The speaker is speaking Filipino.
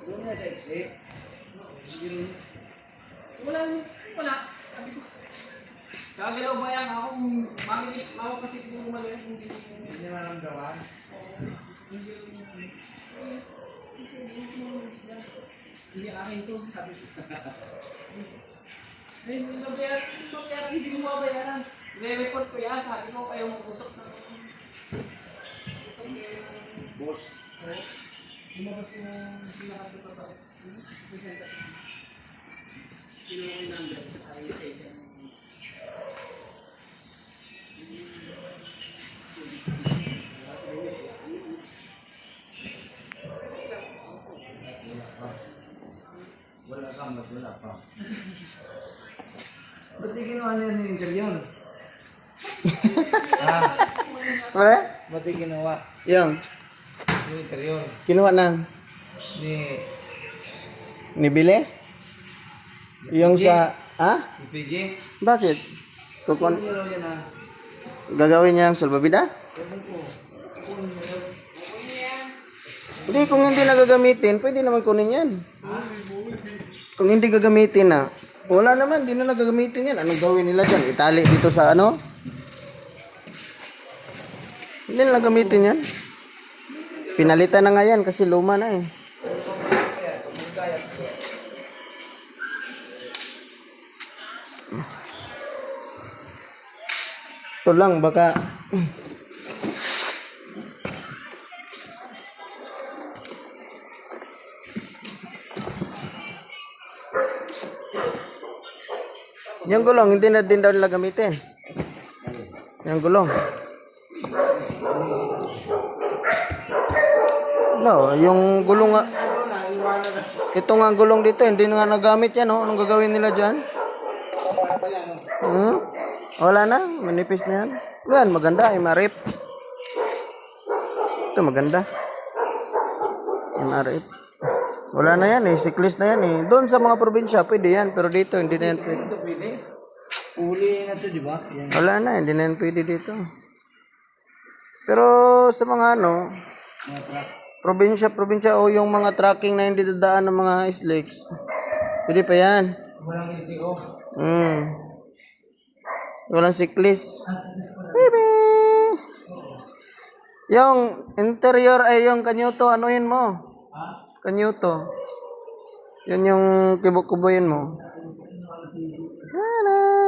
Doon nga sa exit. Wala. Sabi ko. Kagalaw ba yan? Ako maginis. Ako kasi kung maliit hindi. Hindi naramdaman. Hindi akin to. Sabi ko. Bayaran, hindi mo mabayaran. Re-report ko yan. Sabi ko kayo mag-usap ng... Boss. Lumabas yung sinakasita sa presentation. Sino yung number? Ay, station. Wala pa. Ba't di ginawa niya yung interview? Wala? Ba't di ginawa Yung, yung interview? kinuha ng nibili? Yung sa, ha? Yung PG? Bakit? Kung Kukun, ginawa yan ha? gagawin niya ang salbabida? Ewan ko. Hindi, kung hindi na gagamitin, pwede naman kunin yan. Kung hindi gagamitin na, wala naman, hindi na nagagamitin yan. Anong gawin nila dyan? Itali dito sa ano? Hindi na gagamitin yan. Pinalitan na nga yan kasi luma na eh. Ito lang, baka... Yung gulong, hindi na din daw nila gamitin. Yung gulong. No, yung gulong nga. Ito nga gulong dito, hindi na nga nagamit yan. Oh. Anong gagawin nila dyan? Wala na, manipis na yan. Yan, maganda, MRF. Ito, maganda. MRF. Wala na yan eh, cyclist na yan eh. Doon sa mga probinsya, pwede yan. Pero dito, hindi na yan pwede. Ito pwede. Uli na to, di ba? Yan. Wala na, hindi na yan pwede dito. Pero sa mga ano, Mga truck. probinsya o yung mga trucking na hindi dadaan ng mga slicks, pwede pa yan. Walang LTO. Walang cyclist. Baby! Yung interior ay yung kanyuto, anuhin mo? Kanyuto. Yun yung kibok-kuboyin mo. Tada!